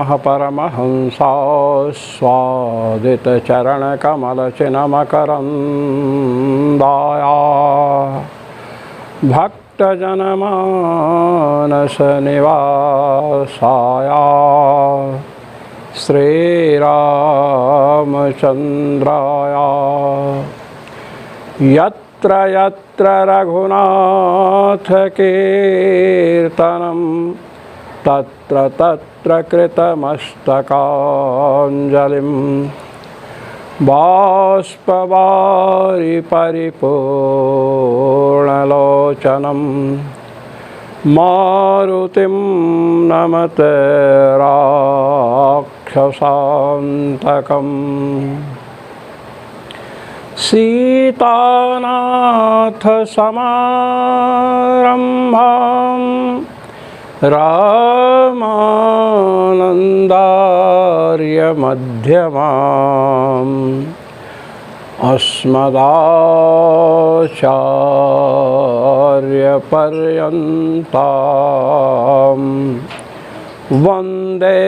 नमः परमहंसास्वादितचरणकमलचिन्मकरन्दाया भक्तजनमानसनिवासाय श्रीरामचन्द्राय यत्र यत्र रघुनाथकीर्तनं तत्र तत्र कृतमस्तकाञ्जलिं बाष्पवारि परिपूर्णलोचनं मारुतिं नमते राक्षसान्तकम् सीतानाथसमारम्भां रामानन्दार्यमध्यमाम् अस्मदाचार्यपर्यन्तां वन्दे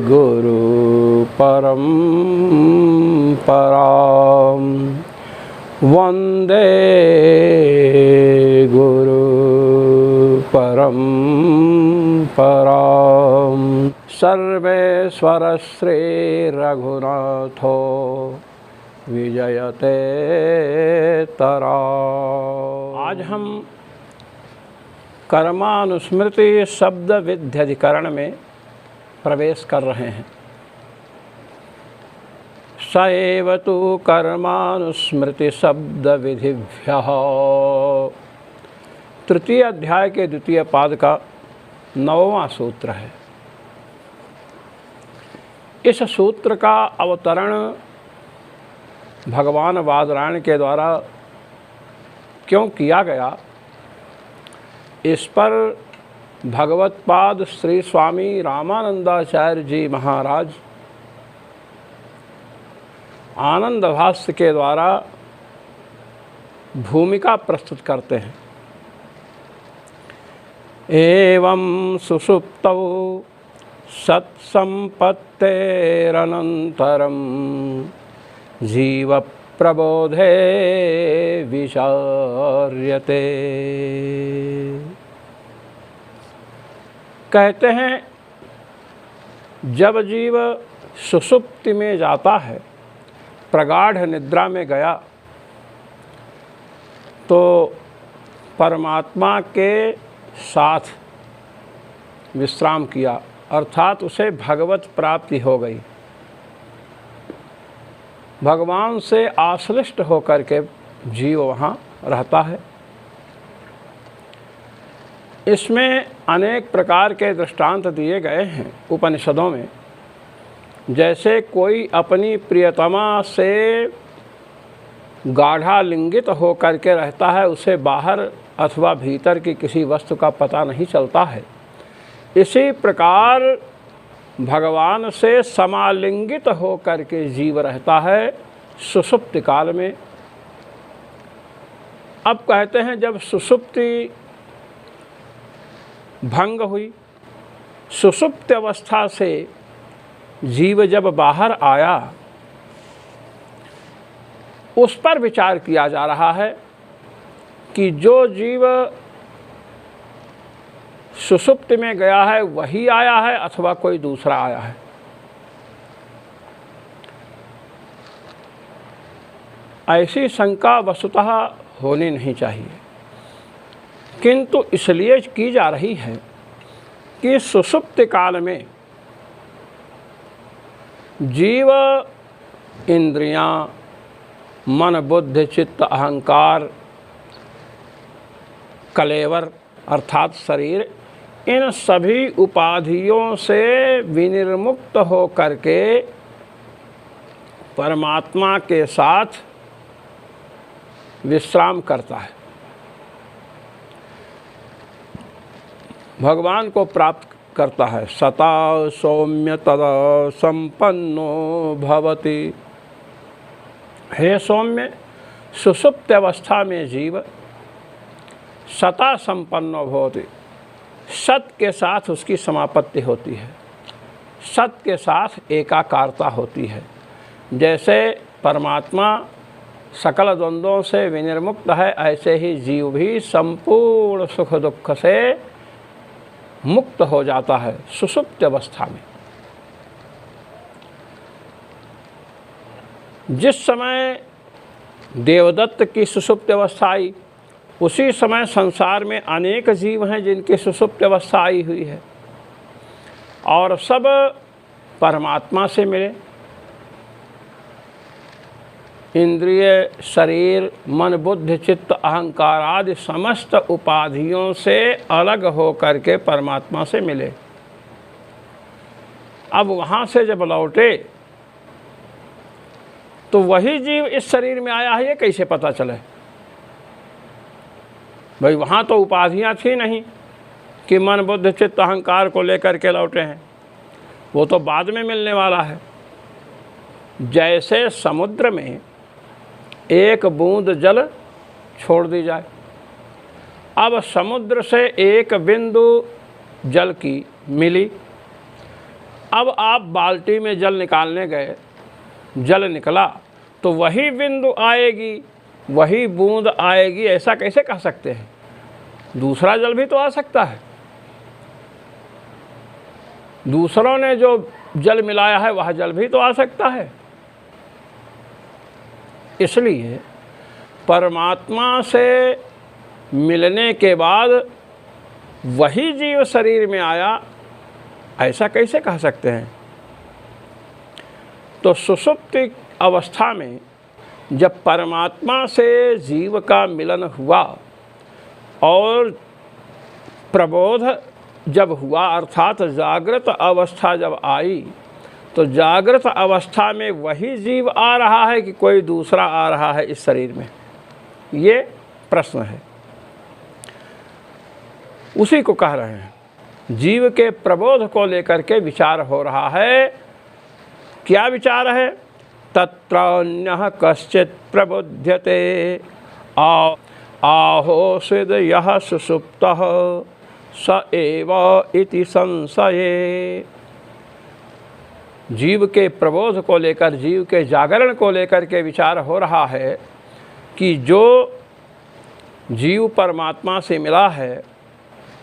गुरुपरम्परां वन्दे गुरुपरम्परां सर्वेश्वर श्रीरघुनाथो विजयते तरा। आज हम कर्मानुस्मृति शब्द विध्यधिकरण में प्रवेश कर रहे हैं। स एव तु कर्मानुस्मृति शब्द विधिभ्यः, तृतीय अध्याय के द्वितीय पाद का 9वां सूत्र है। इस सूत्र का अवतरण भगवान बादरायण के द्वारा क्यों किया गया, इस पर भगवत्पाद श्री स्वामी रामानंदाचार्य जी महाराज आनंद भाष्य के द्वारा भूमिका प्रस्तुत करते हैं। एवं सुषुप्तौ सत्संपत्तेरनन्तरं जीव प्रबोधे विचार्यते। कहते हैं जब जीव सुषुप्ति में जाता है, प्रगाढ़ निद्रा में गया, तो परमात्मा के साथ विश्राम किया, अर्थात उसे भगवत प्राप्ति हो गई। भगवान से आश्लिष्ट होकर के जीव वहाँ रहता है। इसमें अनेक प्रकार के दृष्टांत दिए गए हैं उपनिषदों में। जैसे कोई अपनी प्रियतमा से गाढ़ालिंगित होकर के रहता है, उसे बाहर अथवा भीतर की किसी वस्तु का पता नहीं चलता है। इसी प्रकार भगवान से समालिंगित होकर के जीव रहता है सुषुप्ति काल में। अब कहते हैं जब सुषुप्ति भंग हुई, सुषुप्त अवस्था से जीव जब बाहर आया, उस पर विचार किया जा रहा है कि जो जीव सुषुप्ति में गया है वही आया है अथवा कोई दूसरा आया है। ऐसी शंका वस्तुतः होनी नहीं चाहिए, किंतु इसलिए की जा रही है कि सुषुप्ति काल में जीव इंद्रियां, मन, बुद्धि, चित्त, अहंकार, कलेवर अर्थात शरीर, इन सभी उपाधियों से विनिर्मुक्त हो करके परमात्मा के साथ विश्राम करता है, भगवान को प्राप्त करता है। सता सौम्य तदा संपन्नो भवति। हे सौम्य, सुषुप्त अवस्था में जीव सता संपन्नो भवति, सत के साथ उसकी समापत्ति होती है, सत के साथ एकाकारता होती है। जैसे परमात्मा सकल द्वंद्वों से विनिर्मुक्त है, ऐसे ही जीव भी संपूर्ण सुख दुख से मुक्त हो जाता है सुषुप्त अवस्था में। जिस समय देवदत्त की सुषुप्त अवस्था आई, उसी समय संसार में अनेक जीव हैं जिनकी सुषुप्त अवस्था आई हुई है, और सब परमात्मा से मिले। इंद्रिय, शरीर, मन, बुद्धि, चित्त, अहंकार आदि समस्त उपाधियों से अलग हो करके परमात्मा से मिले। अब वहाँ से जब लौटे तो वही जीव इस शरीर में आया है, ये कैसे पता चले? भाई वहाँ तो उपाधियाँ थी नहीं कि मन, बुद्धि, चित्त, अहंकार को लेकर के लौटे हैं, वो तो बाद में मिलने वाला है। जैसे समुद्र में एक बूंद जल छोड़ दी जाए, अब समुद्र से एक बिंदु जल की मिली, अब आप बाल्टी में जल निकालने गए, जल निकला तो वही बिंदु आएगी, वही बूंद आएगी, ऐसा कैसे कह सकते हैं? दूसरा जल भी तो आ सकता है। दूसरों ने जो जल मिलाया है वह जल भी तो आ सकता है। इसलिए परमात्मा से मिलने के बाद वही जीव शरीर में आया, ऐसा कैसे कह सकते हैं? तो सुषुप्ति अवस्था में जब परमात्मा से जीव का मिलन हुआ और प्रबोध जब हुआ, अर्थात जागृत अवस्था जब आई, तो जागृत अवस्था में वही जीव आ रहा है कि कोई दूसरा आ रहा है इस शरीर में? ये प्रश्न है, उसी को कह रहे हैं। जीव के प्रबोध को लेकर के विचार हो रहा है। क्या विचार है? तत्रान्यः कश्चित् प्रबुध्यते आहो स्विद् यः सुषुप्तः स एव इति संशये। जीव के प्रबोध को लेकर, जीव के जागरण को लेकर के विचार हो रहा है कि जो जीव परमात्मा से मिला है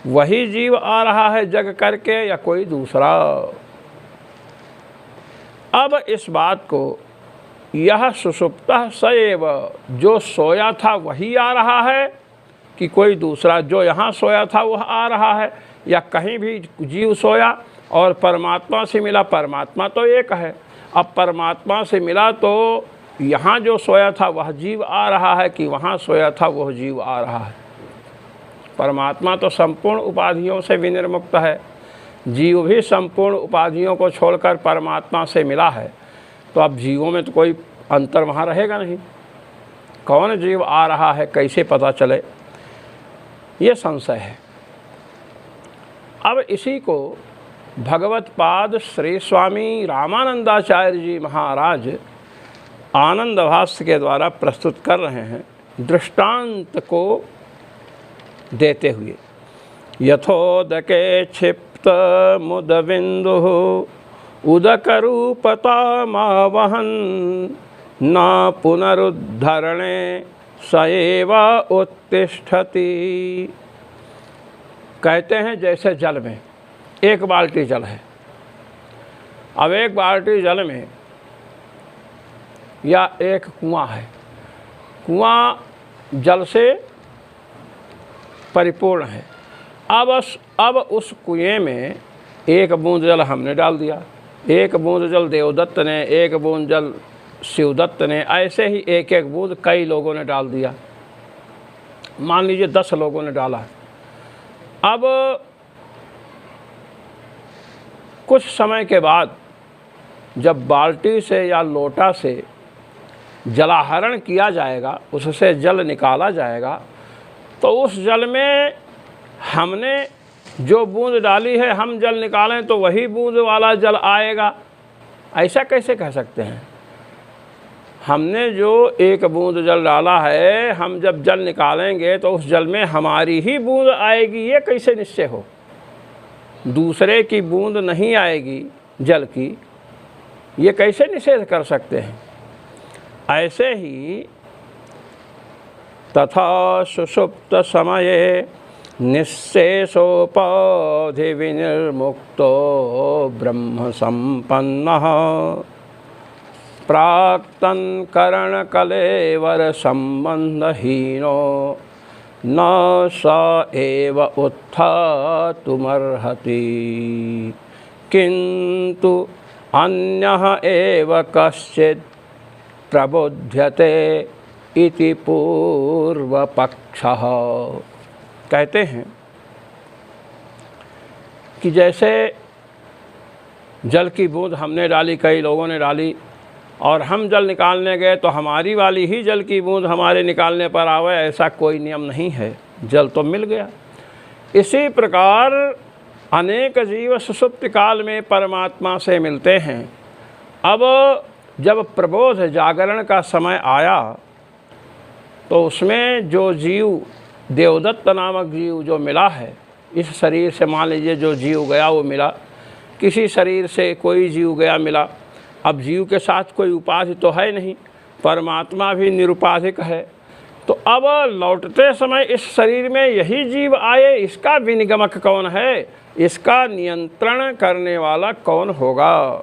वही जीव आ रहा है जग करके या कोई दूसरा। अब इस बात को यह सुषुप्तः स एव, जो सोया था वही आ रहा है कि कोई दूसरा? जो यहाँ सोया था वह आ रहा है, या कहीं भी जीव सोया और परमात्मा से मिला? परमात्मा तो एक है। अब परमात्मा से मिला तो यहाँ जो सोया था वह जीव आ रहा है कि वहाँ सोया था वह जीव आ रहा है? परमात्मा तो संपूर्ण उपाधियों से विनिर्मुक्त है, जीव भी संपूर्ण उपाधियों को छोड़कर परमात्मा से मिला है, तो अब जीवों में तो कोई अंतर वहाँ रहेगा नहीं। कौन जीव आ रहा है कैसे पता चले? ये संशय है। अब इसी को भगवत पाद श्री स्वामी रामानंदाचार्य जी महाराज आनंद भाष्य के द्वारा प्रस्तुत कर रहे हैं, दृष्टांत को देते हुए। यथोदके क्षिप्त मुदबिंदु उदकरूपतामावहन न पुनरुद्धरणे स एव उत्तिष्ठति। कहते हैं जैसे जल में एक बाल्टी जल है, अब एक बाल्टी जल में या एक कुआं है, कुआं जल से परिपूर्ण है। अब उस कुएं में एक बूंद जल हमने डाल दिया, एक बूंद जल देवदत्त ने, एक बूंद जल शिवदत्त ने, ऐसे ही एक एक बूंद कई लोगों ने डाल दिया। मान लीजिए 10 लोगों ने डाला। अब कुछ समय के बाद जब बाल्टी से या लोटा से जलाहरण किया जाएगा, उससे जल निकाला जाएगा, तो उस जल में हमने जो बूंद डाली है, हम जल निकालें तो वही बूंद वाला जल आएगा? ऐसा कैसे कह सकते हैं? हमने जो एक बूंद जल डाला है, हम जब जल निकालेंगे तो उस जल में हमारी ही बूंद आएगी, ये कैसे निश्चय हो? दूसरे की बूंद नहीं आएगी जल की, ये कैसे निषेध कर सकते हैं। ऐसे ही तथा सुषुप्त समये निःशेषोपाधि विनिर्मुक्तो ब्रह्म संपन्नः प्राक्तन करण कलेवर संबंधहीनो न स एव उत्थातुमर्हति किंतु अन्यः एव कश्चित् प्रबुध्यते इति पूर्वपक्षः। कहते हैं कि जैसे जल की बूंद हमने डाली, कई लोगों ने डाली, और हम जल निकालने गए तो हमारी वाली ही जल की बूंद हमारे निकालने पर आवे, ऐसा कोई नियम नहीं है। जल तो मिल गया। इसी प्रकार अनेक जीव सुषुप्ति काल में परमात्मा से मिलते हैं। अब जब प्रबोध जागरण का समय आया तो उसमें जो जीव, देवदत्त नामक जीव जो मिला है, इस शरीर से मान लीजिए जो जीव गया वो मिला, किसी शरीर से कोई जीव गया मिला। अब जीव के साथ कोई उपाधि तो है नहीं, परमात्मा भी निरुपाधिक है। तो अब लौटते समय इस शरीर में यही जीव आए, इसका विनिगमक कौन है, इसका नियंत्रण करने वाला कौन होगा,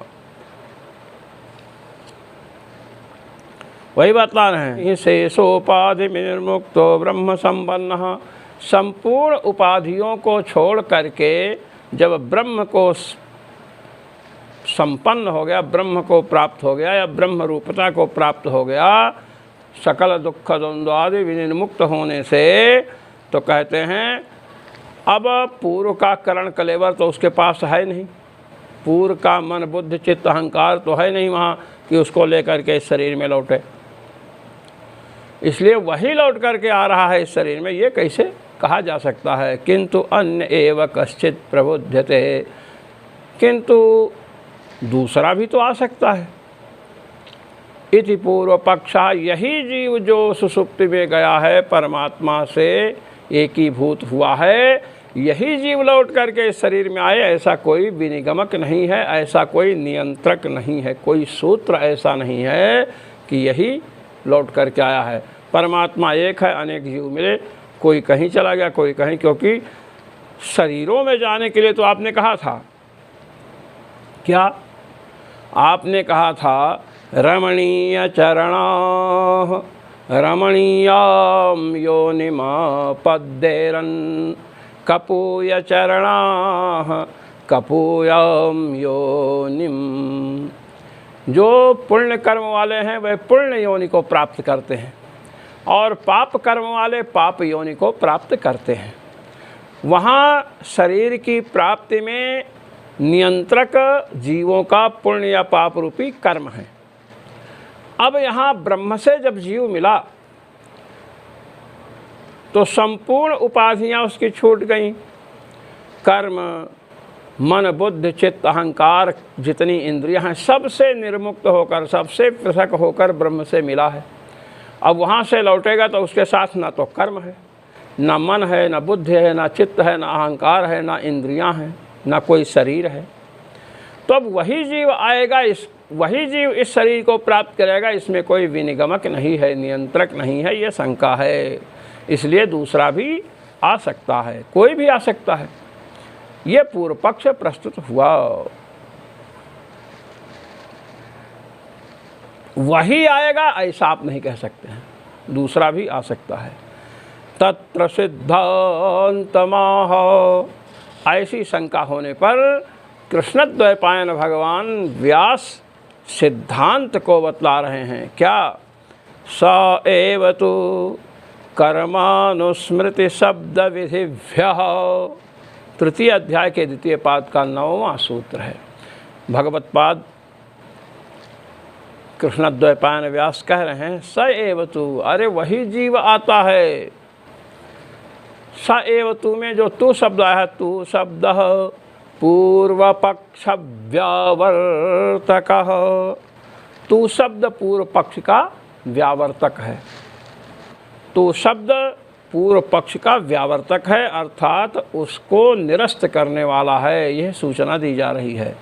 वही बता रहे हैं। शेषोपाधि विनिर्मुक्तो ब्रह्म संपन्न, संपूर्ण उपाधियों को छोड़ करके जब ब्रह्म को संपन्न हो गया, ब्रह्म को प्राप्त हो गया या ब्रह्म रूपता को प्राप्त हो गया, सकल दुख द्वंद्वादि विनिर्मुक्त होने से, तो कहते हैं अब पूर्व का करण कलेवर तो उसके पास है नहीं, पूर्व का मन बुद्धि चित्त अहंकार तो है नहीं वहाँ कि उसको लेकर के इस शरीर में लौटे। इसलिए वही लौट करके आ रहा है इस शरीर में, ये कैसे कहा जा सकता है। किंतु अन्य एव कश्चित् प्रबुध्यते, किंतु दूसरा भी तो आ सकता है। इति पूर्व पक्षा, यही जीव जो सुषुप्ति में गया है, परमात्मा से एकीभूत हुआ है, यही जीव लौट करके इस शरीर में आए, ऐसा कोई विनिगमक नहीं है, ऐसा कोई नियंत्रक नहीं है, कोई सूत्र ऐसा नहीं है कि यही लौट करके आया है। परमात्मा एक है, अनेक जीव मिले, कोई कहीं चला गया कोई कहीं, क्योंकि शरीरों में जाने के लिए तो आपने कहा था, क्या आपने कहा था, रमणीय चरणा रमणीयां योनिमा पद्देरन कपूय चरणा कपूयां योनिम। जो पुण्य कर्म वाले हैं वह पुण्य योनि को प्राप्त करते हैं, और पाप कर्म वाले पाप योनि को प्राप्त करते हैं। वहाँ शरीर की प्राप्ति में नियंत्रक जीवों का पुण्य या पाप रूपी कर्म है। अब यहाँ ब्रह्म से जब जीव मिला तो संपूर्ण उपाधियाँ उसकी छूट गईं। कर्म, मन, बुद्धि, चित्त, अहंकार, जितनी इंद्रियां हैं, सबसे निर्मुक्त होकर, सबसे पृथक होकर ब्रह्म से मिला है। अब वहाँ से लौटेगा तो उसके साथ ना तो कर्म है, ना मन है, ना बुद्धि है, ना चित्त है, ना अहंकार है, ना इंद्रियां हैं, ना कोई शरीर है। तो अब वही जीव आएगा, वही जीव इस शरीर को प्राप्त करेगा, इसमें कोई विनिगमक नहीं है, नियंत्रक नहीं है, ये शंका है। इसलिए दूसरा भी आ सकता है, कोई भी आ सकता है। ये पूर्व पक्ष प्रस्तुत हुआ। वही आएगा ऐसा आप नहीं कह सकते हैं, दूसरा भी आ सकता है। तत्र सिद्धांतमाह, ऐसी शंका होने पर कृष्णद्वैपायन भगवान व्यास सिद्धांत को बतला रहे हैं। क्या? स एव तु कर्मानुस्मृति शब्द विधिभ्यः, तृतीय अध्याय के द्वितीय पाद का 9वां सूत्र है। भगवत पाद कृष्णद्वैपायन व्यास कह रहे हैं स एव तु, अरे वही जीव आता है। स एव तु में जो तू शब्द आया है, तू शब्द पूर्व पक्ष व्यावर्तक, तू शब्द पूर्व पक्ष का व्यावर्तक है। तू शब्द पूर्व पक्ष का व्यावर्तक है, अर्थात उसको निरस्त करने वाला है, यह सूचना दी जा रही है।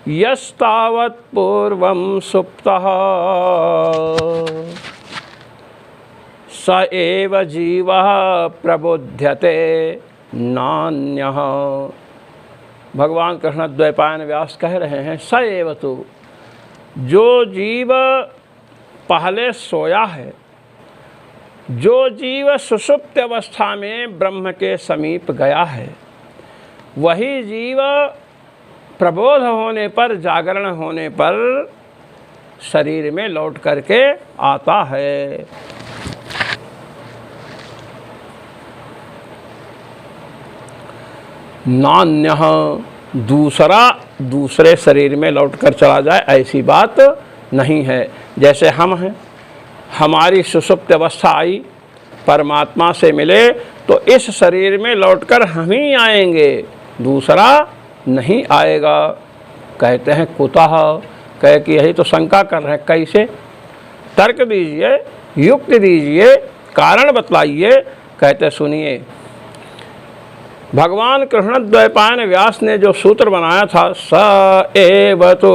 यस्तावत् पूर्वं सुप्तः स एव जीवः प्रबुध्यते नान्यः। भगवान कृष्ण द्वैपायन व्यास कह रहे हैं, स एव तु, जो जीव पहले सोया है, जो जीव सुषुप्त अवस्था में ब्रह्म के समीप गया है, वही जीव प्रबोध होने पर, जागरण होने पर शरीर में लौट करके आता है। नान्यः, दूसरे शरीर में लौटकर चला जाए, ऐसी बात नहीं है। जैसे हम हैं, हमारी सुषुप्त अवस्था आई, परमात्मा से मिले, तो इस शरीर में लौटकर हम ही आएंगे, दूसरा नहीं आएगा। कहते हैं कुतः, कहे कि यही तो शंका कर रहे हैं, कैसे? तर्क दीजिए, युक्ति दीजिए, कारण बतलाइए। कहते सुनिए, भगवान कृष्ण द्वैपायन व्यास ने जो सूत्र बनाया था, स एव तो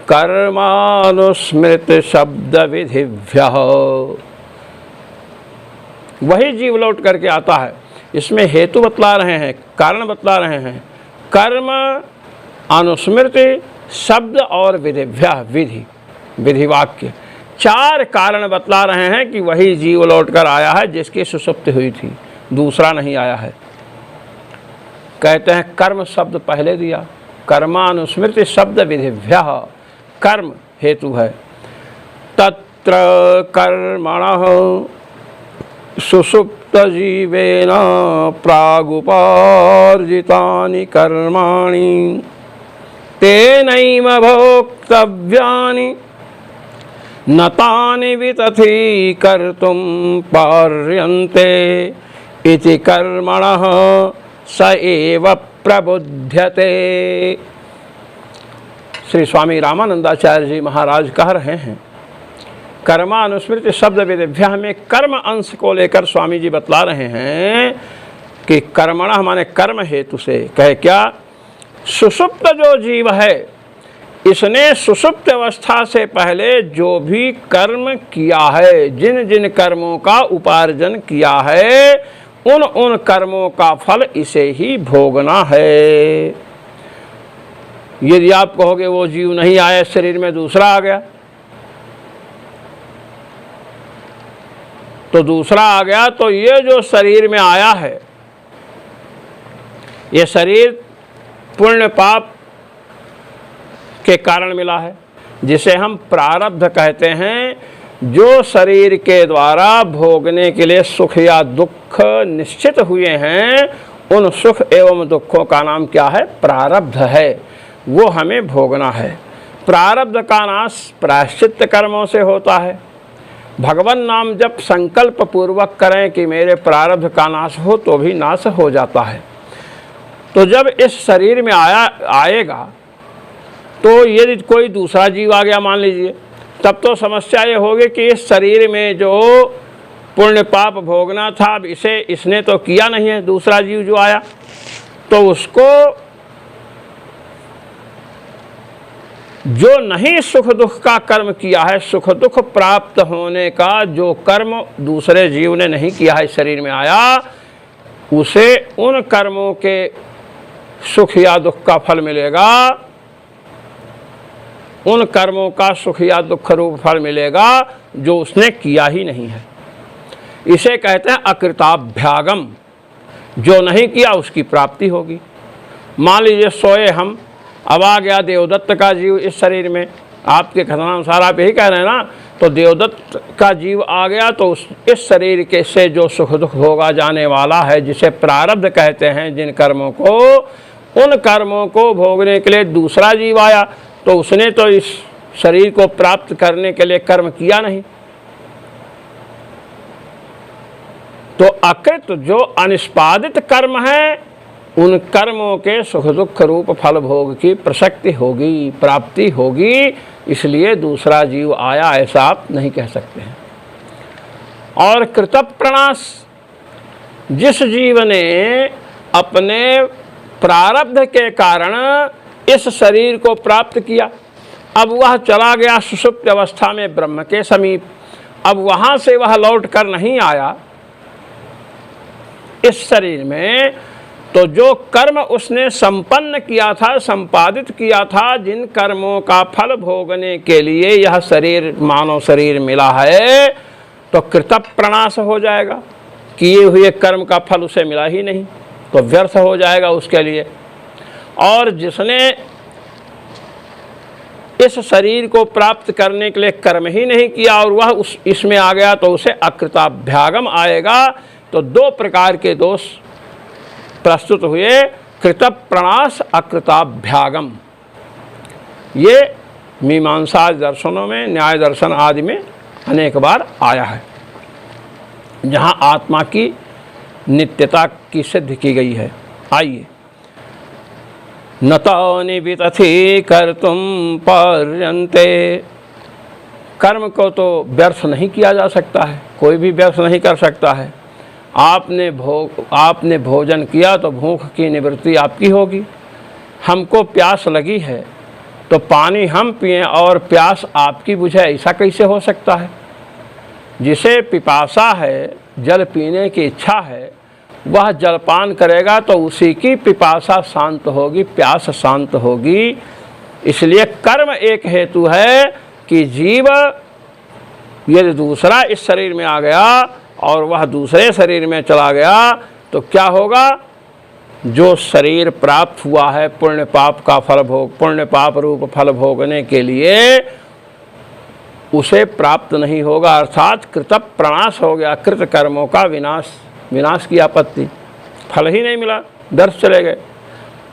कर्मानुस्मृत शब्द विधिभ्यः, वही जीव लौट करके आता है। इसमें हेतु बतला रहे हैं, कारण बतला रहे हैं। कर्म, अनुस्मृति, शब्द और विधिभ्यः, विधि वाक्य, 4 कारण बतला रहे हैं कि वही जीव लौट कर आया है जिसकी सुषुप्ति हुई थी, दूसरा नहीं आया है। कहते हैं कर्म शब्द पहले दिया, कर्मानुस्मृति शब्द विधिभ्यः, कर्म हेतु है। तत्र कर्मणः सुषुप्त जीवेन प्रागुपार्जितानि कर्माणि तेनैव भोक्तव्यानि न तानि वितथी कर्तुं पार्यन्ते इति कर्मणः स एव प्रबुध्यते। श्री स्वामी रामानंदाचार्य जी महाराज कह रहे हैं, कर्मानुस्मृति शब्द विधिभ्यः में कर्म अंश को लेकर स्वामी जी बतला रहे हैं कि कर्मणः माने कर्म हेतु से। कहे क्या? सुषुप्त जो जीव है, इसने सुषुप्त अवस्था से पहले जो भी कर्म किया है, जिन जिन कर्मों का उपार्जन किया है, उन कर्मों का फल इसे ही भोगना है। यदि आप कहोगे वो जीव नहीं आया, शरीर में दूसरा आ गया, तो दूसरा आ गया तो ये जो शरीर में आया है, ये शरीर पुण्य पाप के कारण मिला है, जिसे हम प्रारब्ध कहते हैं। जो शरीर के द्वारा भोगने के लिए सुख या दुख निश्चित हुए हैं, उन सुख एवं दुखों का नाम क्या है? प्रारब्ध है, वो हमें भोगना है। प्रारब्ध का नाश प्रायश्चित्त कर्मों से होता है। भगवान नाम जब संकल्प पूर्वक करें कि मेरे प्रारब्ध का नाश हो, तो भी नाश हो जाता है। तो जब इस शरीर में आएगा, तो यदि कोई दूसरा जीव आ गया मान लीजिए, तब तो समस्या ये होगी कि इस शरीर में जो पुण्य पाप भोगना था, अब इसने तो किया नहीं है, दूसरा जीव जो आया, तो उसको जो नहीं सुख दुख का कर्म किया है, सुख दुख प्राप्त होने का जो कर्म दूसरे जीव ने नहीं किया है, शरीर में आया, उसे उन कर्मों के सुख या दुख का फल मिलेगा, उन कर्मों का सुख या दुख रूप फल मिलेगा जो उसने किया ही नहीं है। इसे कहते हैं अकृताभ्यागम। जो नहीं किया उसकी प्राप्ति होगी। मान लीजिए सोए हम, अब आ गया देवदत्त का जीव इस शरीर में, आपके कथनानुसार आप यही कह रहे हैं ना, तो देवदत्त का जीव आ गया तो इस शरीर के से जो सुख दुख भोगा जाने वाला है, जिसे प्रारब्ध कहते हैं, जिन कर्मों को, उन कर्मों को भोगने के लिए दूसरा जीव आया, तो उसने तो इस शरीर को प्राप्त करने के लिए कर्म किया नहीं। तो अकृत जो अनिष्पादित कर्म है, उन कर्मों के सुख दुख रूप फल भोग की प्रसक्ति होगी, प्राप्ति होगी। इसलिए दूसरा जीव आया ऐसा आप नहीं कह सकते हैं। और कृतप्रणाश जिस जीव ने अपने प्रारब्ध के कारण इस शरीर को प्राप्त किया, अब वह चला गया सुषुप्त अवस्था में ब्रह्म के समीप, अब वहाँ से वह लौट कर नहीं आया इस शरीर में, तो जो कर्म उसने संपन्न किया था, संपादित किया था, जिन कर्मों का फल भोगने के लिए यह शरीर मानव शरीर मिला है, तो कृतप्रणाश हो जाएगा। किए हुए कर्म का फल उसे मिला ही नहीं, तो व्यर्थ हो जाएगा उसके लिए। और जिसने इस शरीर को प्राप्त करने के लिए कर्म ही नहीं किया और वह इसमें आ गया, तो उसे अकृताभ्यागम आएगा। तो दो प्रकार के दोष प्रस्तुत हुए, कृतप्रणाश, अकृताभ्यागम। ये मीमांसा दर्शनों में, न्याय दर्शन आदि में अनेक बार आया है, जहाँ आत्मा की नित्यता की सिद्ध की गई है। आइए, न तो निवितथि कर्तुम पर्यन्ते। कर्म को तो व्यर्थ नहीं किया जा सकता है, कोई भी व्यर्थ नहीं कर सकता है। आपने भोजन किया तो भूख की निवृत्ति आपकी होगी। हमको प्यास लगी है तो पानी हम पिएं और प्यास आपकी बुझे, ऐसा कैसे हो सकता है? जिसे पिपासा है, जल पीने की इच्छा है, वह जलपान करेगा तो उसी की पिपासा शांत होगी, प्यास शांत होगी। इसलिए कर्म एक हेतु है कि जीव यदि दूसरा इस शरीर में आ गया और वह दूसरे शरीर में चला गया, तो क्या होगा? जो शरीर प्राप्त हुआ है पुण्य पाप का फल भोग, पुण्य पाप रूप फल भोगने के लिए, उसे प्राप्त नहीं होगा। अर्थात कृतप्रणाश हो गया, कृत कर्मों का विनाश, विनाश की आपत्ति, फल ही नहीं मिला, दर्श चले गए।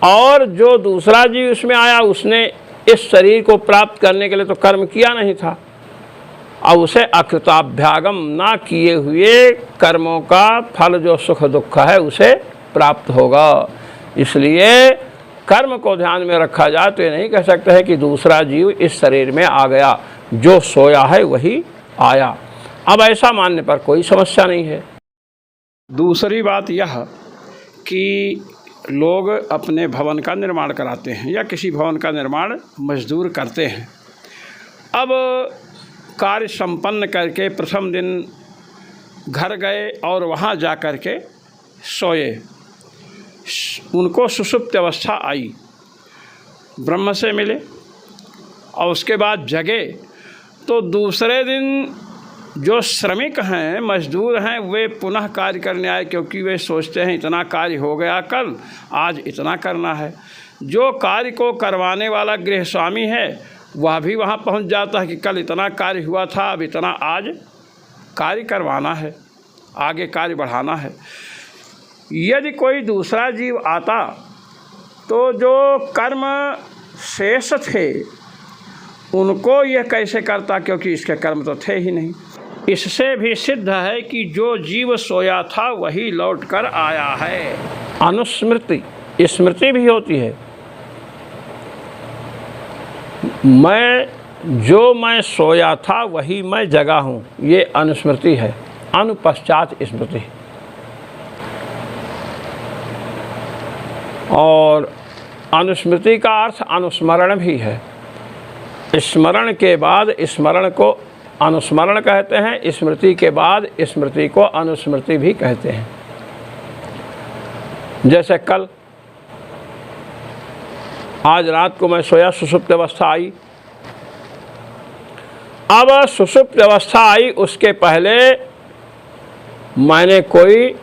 और जो दूसरा जीव उसमें आया, उसने इस शरीर को प्राप्त करने के लिए तो कर्म किया नहीं था, अब उसे अकृताभ्यागम, ना किए हुए कर्मों का फल जो सुख दुख है उसे प्राप्त होगा। इसलिए कर्म को ध्यान में रखा जाए तो ये नहीं कह सकते हैं कि दूसरा जीव इस शरीर में आ गया, जो सोया है वही आया। अब ऐसा मानने पर कोई समस्या नहीं है। दूसरी बात यह कि लोग अपने भवन का निर्माण कराते हैं या किसी भवन का निर्माण मजदूर करते हैं। अब कार्य संपन्न करके प्रथम दिन घर गए और वहाँ जा कर के सोए, उनको सुषुप्त अवस्था आई, ब्रह्म से मिले और उसके बाद जगे, तो दूसरे दिन जो श्रमिक हैं, मजदूर हैं, वे पुनः कार्य करने आए, क्योंकि वे सोचते हैं इतना कार्य हो गया कल, आज इतना करना है। जो कार्य को करवाने वाला गृह स्वामी है वह भी वहाँ पहुँच जाता है कि कल इतना कार्य हुआ था, अब इतना आज कार्य करवाना है, आगे कार्य बढ़ाना है। यदि कोई दूसरा जीव आता तो जो कर्म शेष थे उनको यह कैसे करता, क्योंकि इसके कर्म तो थे ही नहीं। इससे भी सिद्ध है कि जो जीव सोया था वही लौट कर आया है। अनुस्मृति, स्मृति भी होती है। मैं सोया था वही मैं जगा हूँ, ये अनुस्मृति है, अनुपश्चात स्मृति। और अनुस्मृति का अर्थ अनुस्मरण भी है। स्मरण के बाद स्मरण को अनुस्मरण कहते हैं, स्मृति के बाद स्मृति को अनुस्मृति भी कहते हैं। जैसे कल, आज रात को मैं सोया, सुषुप्त अवस्था आई। अब सुषुप्त अवस्था आई, उसके पहले मैंने कोई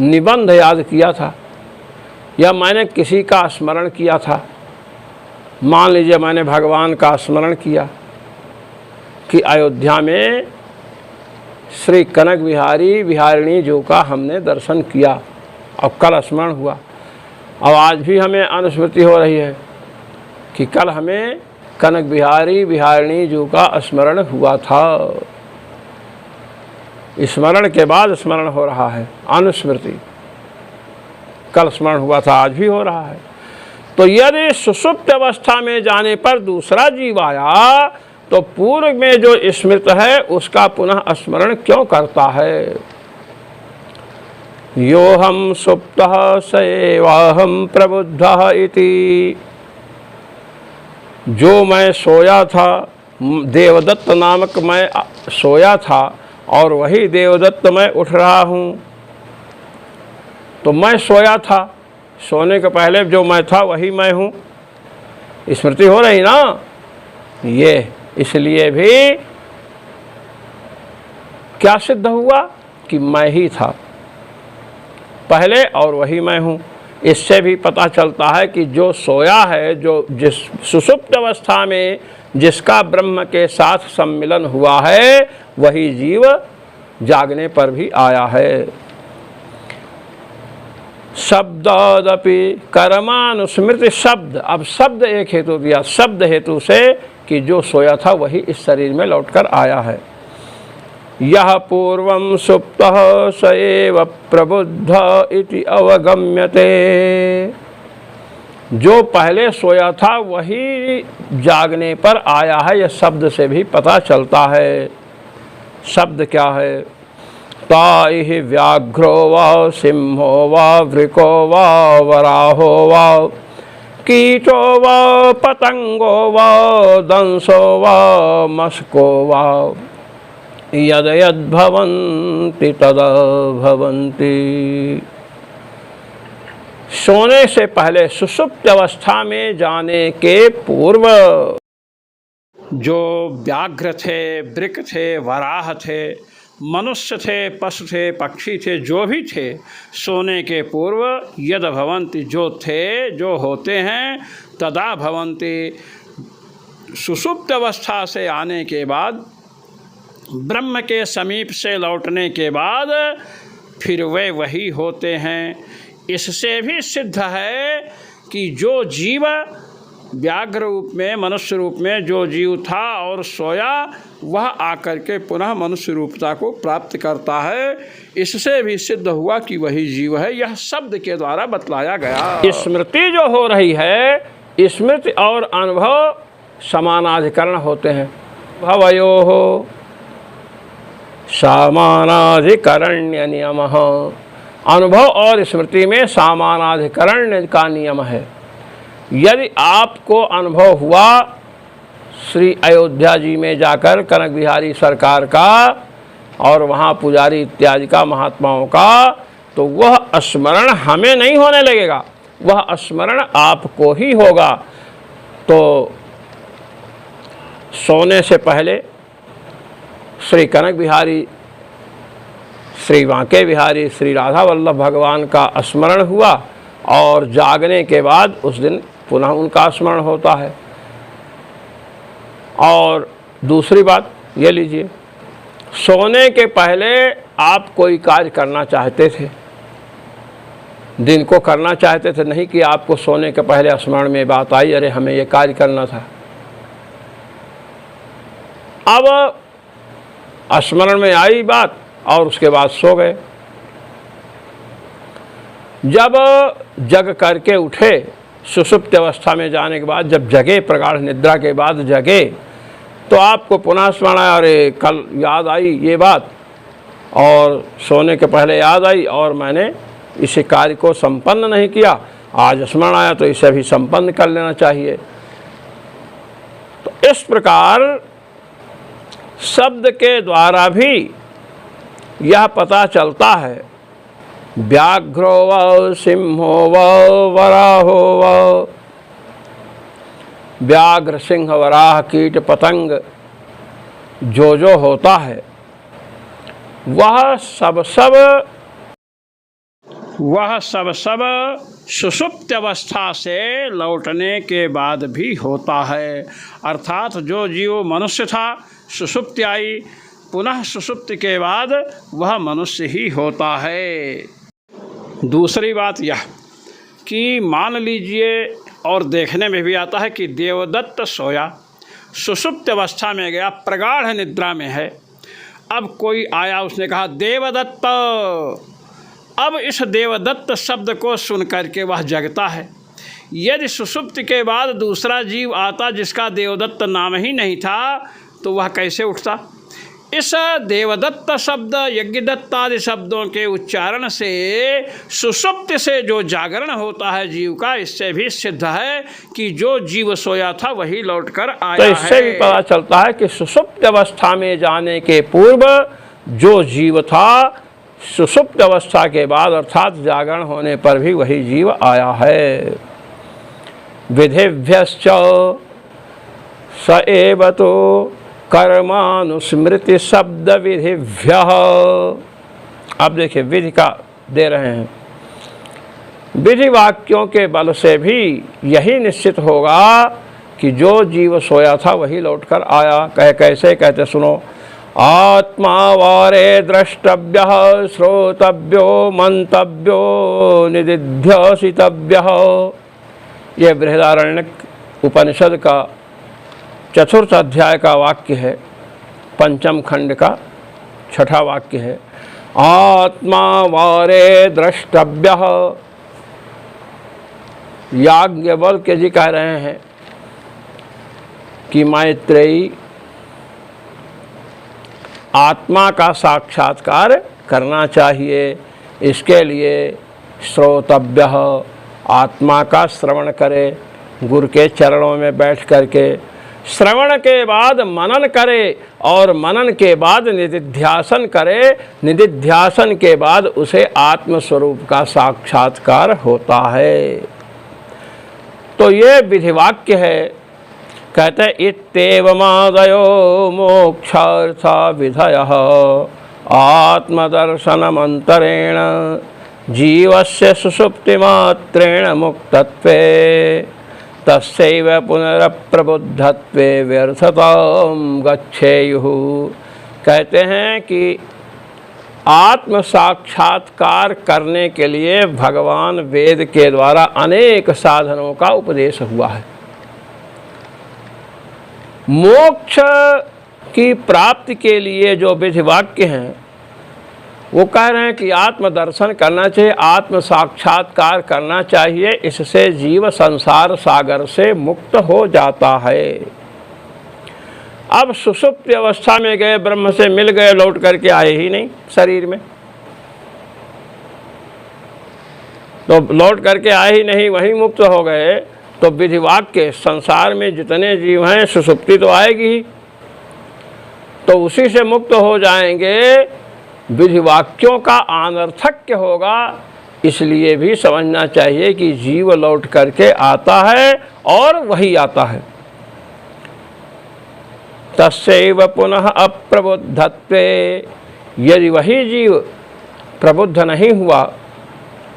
निबंध याद किया था या मैंने किसी का स्मरण किया था। मान लीजिए मैंने भगवान का स्मरण किया कि अयोध्या में श्री कनक बिहारी बिहारिणी जी का हमने दर्शन किया, और कल स्मरण हुआ। और आज भी हमें अनुस्मृति हो रही है कि कल हमें कनक बिहारी बिहारिणी जी का स्मरण हुआ था। स्मरण के बाद स्मरण हो रहा है, अनुस्मृति। कल स्मरण हुआ था, आज भी हो रहा है। तो यदि सुषुप्त अवस्था में जाने पर दूसरा जीव आया तो पूर्व में जो स्मृत है उसका पुनः स्मरण क्यों करता है? योऽहं सुप्तः स एवाहं प्रबुद्धः इति। जो मैं सोया था, देवदत्त नामक मैं सोया था और वही देवदत्त मैं उठ रहा हूँ। तो मैं सोया था, सोने के पहले जो मैं था वही मैं हूँ, स्मृति हो रही ना। ये इसलिए भी क्या सिद्ध हुआ कि मैं ही था पहले और वही मैं हूँ। इससे भी पता चलता है कि जो सोया है, जो जिस सुषुप्त अवस्था में जिसका ब्रह्म के साथ सम्मिलन हुआ है, वही जीव जागने पर भी आया है। शब्दादपि कर्मानुस्मृति शब्द, अब शब्द एक हेतु दिया, शब्द हेतु से कि जो सोया था वही इस शरीर में लौटकर आया है। यह पूर्वं सुप्तः स एव प्रबुद्ध इति अवगम्यते। जो पहले सोया था वही जागने पर आया है, यह शब्द से भी पता चलता है। शब्द क्या है? ताइहि व्याघ्रो वा सिंहो वा वृको वा वराहो वा कीटो वा पतंगो वा दंसो वा मस्को वा यद यद भवन्ति तदा भवन्ति। सोने से पहले सुषुप्त अवस्था में जाने के पूर्व जो व्याघ्र थे, वृक थे, वराह थे, मनुष्य थे, पशु थे, पक्षी थे, जो भी थे, सोने के पूर्व यद भवन्ति, जो थे, जो होते हैं, तदा भवन्ति, सुषुप्त अवस्था से आने के बाद, ब्रह्म के समीप से लौटने के बाद फिर वे वही होते हैं। इससे भी सिद्ध है कि जो जीव व्याघ्र रूप में, मनुष्य रूप में जो जीव था और सोया, वह आकर के पुनः मनुष्य रूपता को प्राप्त करता है। इससे भी सिद्ध हुआ कि वही जीव है। यह शब्द के द्वारा बतलाया गया। स्मृति जो हो रही है, स्मृति और अनुभव समानाधिकरण होते हैं। भवयोः समानाधिकरण्य नियमः। अनुभव और स्मृति में समानाधिकरण का नियम है। यदि आपको अनुभव हुआ श्री अयोध्या जी में जाकर कनक बिहारी सरकार का और वहाँ पुजारी इत्यादि का, महात्माओं का, तो वह स्मरण हमें नहीं होने लगेगा, वह स्मरण आपको ही होगा। तो सोने से पहले श्री कनक बिहारी, श्री बांके बिहारी, श्री राधा वल्लभ भगवान का स्मरण हुआ और जागने के बाद उस दिन पुनः उनका स्मरण होता है। और दूसरी बात ये लीजिए, सोने के पहले आप कोई कार्य करना चाहते थे, दिन को करना चाहते थे, नहीं कि आपको सोने के पहले स्मरण में बात आई, अरे हमें ये कार्य करना था। अब स्मरण में आई बात और उसके बाद सो गए। जब जग करके उठे, सुषुप्त अवस्था में जाने के बाद जब जगे, प्रगाढ़ निद्रा के बाद जगे, तो आपको पुनः स्मरण आया, अरे कल याद आई ये बात और सोने के पहले याद आई और मैंने इस कार्य को संपन्न नहीं किया, आज स्मरण आया तो इसे भी संपन्न कर लेना चाहिए। तो इस प्रकार शब्द के द्वारा भी यह पता चलता है, व्याघ्रो व सिंहो व वराहो व, व्याघ्र, सिंह, वराह, कीट, पतंग जो होता है वह सब सुषुप्त अवस्था से लौटने के बाद भी होता है। अर्थात जो जीव मनुष्य था, सुषुप्ति आई, पुनः सुषुप्ति के बाद वह मनुष्य ही होता है। दूसरी बात यह कि मान लीजिए, और देखने में भी आता है कि देवदत्त सोया, सुषुप्त अवस्था में गया, प्रगाढ़ निद्रा में है। अब कोई आया, उसने कहा देवदत्त। अब इस देवदत्त शब्द को सुन करके वह जगता है। यदि सुषुप्ति के बाद दूसरा जीव आता जिसका देवदत्त नाम ही नहीं था, तो वह कैसे उठता? इस देवदत्त शब्द यज्ञदत्त आदि शब्दों के उच्चारण से सुषुप्ति से जो जागरण होता है जीव का, इससे भी सिद्ध है कि जो जीव सोया था वही लौटकर आया है। तो इससे भी पता चलता है कि सुषुप्त अवस्था में जाने के पूर्व जो जीव था, सुषुप्त अवस्था के बाद अर्थात जागरण होने पर भी वही जीव आया है। विधिभ्यश्च स एव तो कर्मानुस्मृति शब्द विधिभ्यः। अब देखिए विधि का दे रहे हैं, विधि वाक्यों के बल से भी यही निश्चित होगा कि जो जीव सोया था वही लौटकर आया। कैसे कहते सुनो, आत्मा वारे द्रष्टव्यः श्रोतव्यो मंतव्यो निदिध्यासितव्यः। यह बृहदारण्यक उपनिषद का 4th अध्याय का वाक्य है, 5म खंड का 6ठा वाक्य है। आत्मा वारे द्रष्टव्यः। याज्ञवल्क्य जी कह रहे हैं कि मैत्रेयी आत्मा का साक्षात्कार करना चाहिए, इसके लिए श्रोतव्यः, आत्मा का श्रवण करे, गुरु के चरणों में बैठ करके श्रवण के बाद मनन करे और मनन के बाद निदिध्यासन करे, निदिध्यासन के बाद उसे आत्मस्वरूप का साक्षात्कार होता है। तो ये विधिवाक्य है। कहते इत्येवमादयो मोक्षार्था विधयः आत्मदर्शनमन्तरेण जीवस्य सुषुप्तिमात्रेण मुक्तत्वे तस्यैव पुनरप्रबुद्धत्वे व्यर्थतां गच्छेयुः। कहते हैं कि आत्म साक्षात्कार करने के लिए भगवान वेद के द्वारा अनेक साधनों का उपदेश हुआ है। मोक्ष की प्राप्ति के लिए जो विधि वाक्य हैं वो कह रहे हैं कि आत्मदर्शन करना चाहिए, आत्म साक्षात्कार करना चाहिए, इससे जीव संसार सागर से मुक्त हो जाता है। अब सुषुप्त अवस्था में गए, ब्रह्म से मिल गए, लौट करके आए ही नहीं शरीर में, तो लौट करके आए ही नहीं, वहीं मुक्त हो गए। तो विधि वाक्य संसार में जितने जीव हैं सुषुप्ति तो आएगी ही, तो उसी से मुक्त हो जाएंगे। विधि वाक्यों का अनर्थक्य होगा, इसलिए भी समझना चाहिए कि जीव लौट करके आता है और वही आता है। तस्यैव पुनः अप्रबुद्धत्वे। यदि वही जीव प्रबुद्ध नहीं हुआ,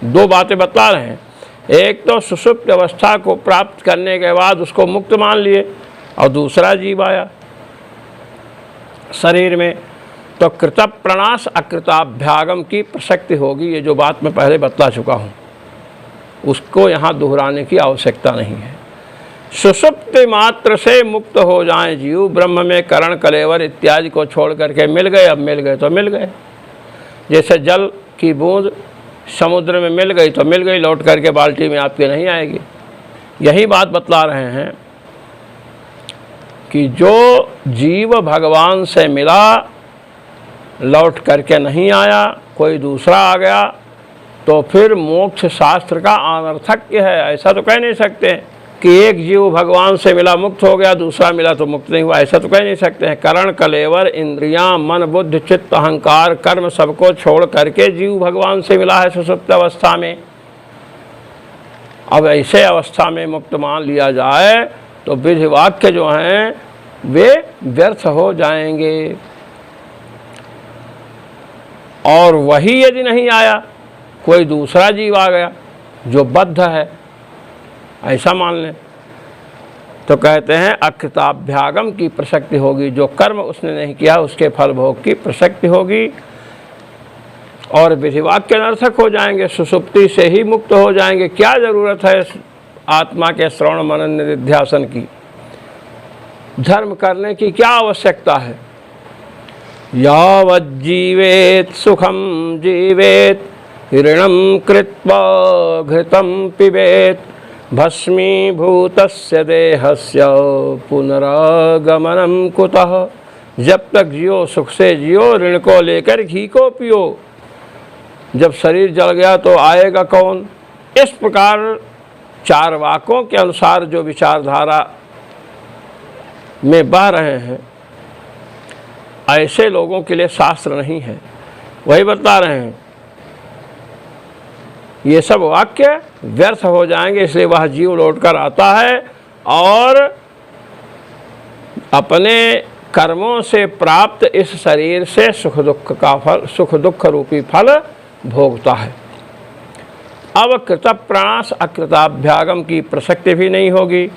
दो बातें बता रहे हैं। एक तो सुषुप्त अवस्था को प्राप्त करने के बाद उसको मुक्त मान लिए, और दूसरा जीव आया शरीर में, तो कृतप्रणाश अकृताभ्यागम की प्रसक्ति होगी। ये जो बात मैं पहले बता चुका हूँ, उसको यहाँ दोहराने की आवश्यकता नहीं है। सुषुप्ति मात्र से मुक्त हो जाएं जीव, ब्रह्म में करण कलेवर इत्यादि को छोड़ करके मिल गए, अब मिल गए तो मिल गए। जैसे जल की बूंद समुद्र में मिल गई तो मिल गई, लौट करके बाल्टी में आपके नहीं आएगी। यही बात बतला रहे हैं कि जो जीव भगवान से मिला, लौट करके नहीं आया, कोई दूसरा आ गया, तो फिर मोक्ष शास्त्र का अनर्थक्य है। ऐसा तो कह नहीं सकते कि एक जीव भगवान से मिला मुक्त हो गया, दूसरा मिला तो मुक्त नहीं हुआ, ऐसा तो कह नहीं सकते हैं। करण कलेवर इंद्रियां मन बुद्धि चित्त अहंकार कर्म सबको छोड़ करके जीव भगवान से मिला है सुषुप्त अवस्था में। अब ऐसे अवस्था में मुक्त मान लिया जाए तो विधि वाक्य जो हैं वे व्यर्थ हो जाएंगे। और वही यदि नहीं आया, कोई दूसरा जीव आ गया जो बद्ध है, ऐसा मान लें, तो कहते हैं अकृताभ्यागम की प्रसक्ति होगी। जो कर्म उसने नहीं किया उसके फल भोग की प्रसक्ति होगी, और विधिवाक्य अनर्थक हो जाएंगे, सुषुप्ति से ही मुक्त हो जाएंगे। क्या ज़रूरत है आत्मा के श्रवण मनन निधिध्यासन की, धर्म करने की क्या आवश्यकता है। यावज्जीवेत सुखम जीवेत ऋणम कृत्वा घृतम पिबेत भस्मीभूतस्य देहस्य पुनरागमनं कुतः जब तक जियो सुख से जियो, ऋण को लेकर घी को पियो, जब शरीर जल गया तो आएगा कौन। इस प्रकार चार वाकों के अनुसार जो विचारधारा में बह रहे हैं, ऐसे लोगों के लिए शास्त्र नहीं है। वही बता रहे हैं, ये सब वाक्य व्यर्थ हो जाएंगे, इसलिए वह जीव लौटकर आता है और अपने कर्मों से प्राप्त इस शरीर से सुख दुख का फल, सुख दुख रूपी फल भोगता है। अब कृतप्रणाश अकृताभ्यागम की प्रसक्ति भी नहीं होगी,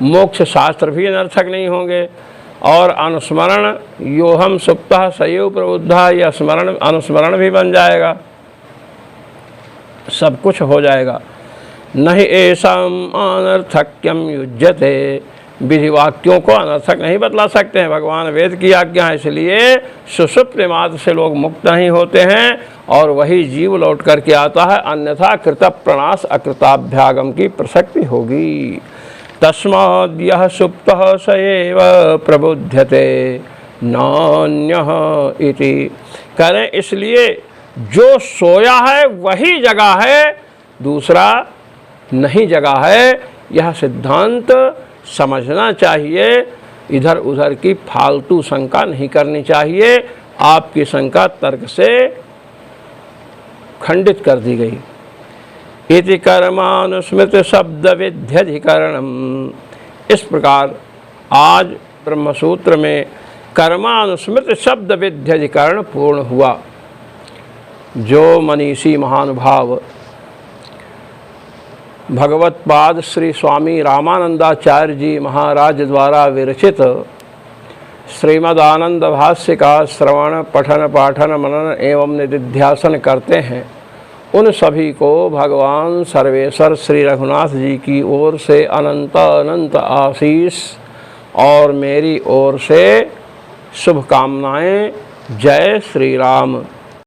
मोक्ष शास्त्र भी अनर्थक नहीं होंगे, और अनुस्मरण योहम सुप्तः सयैव प्रबुद्धः, यह स्मरण अनुस्मरण भी बन जाएगा, सब कुछ हो जाएगा। नहीं ऐसाम अनर्थक्यम युज्यते, विधि वाक्यों को अनर्थक नहीं बतला सकते हैं, भगवान वेद की आज्ञा है, इसलिए सुषुप्त मात्र से लोग मुक्त नहीं होते हैं और वही जीव लौट करके आता है, अन्यथा कृतप्रणाश अकृताभ्यागम की प्रसक्ति होगी। तस्माद् यः सुप्तः स एव प्रबुध्यते नान्यः इति, करें इसलिए जो सोया है वही जगा है, दूसरा नहीं जगा है। यह सिद्धांत समझना चाहिए, इधर उधर की फालतू शंका नहीं करनी चाहिए। आपकी शंका तर्क से खंडित कर दी गई। इति कर्मानुस्मृत शब्द विध्यधिकरणम, इस प्रकार आज ब्रह्मसूत्र में कर्मानुस्मृत शब्द विध्यधिकरण पूर्ण हुआ। जो मनीषी महानुभाव भगवत पाद श्री स्वामी रामानंदाचार्य जी महाराज द्वारा विरचित श्रीमद् आनंद भाष्य का श्रवण पठन पाठन मनन एवं निधिध्यासन करते हैं, उन सभी को भगवान सर्वेश्वर श्री रघुनाथ जी की ओर से अनंत अनंत आशीष और मेरी ओर से शुभकामनाएं। जय श्री राम।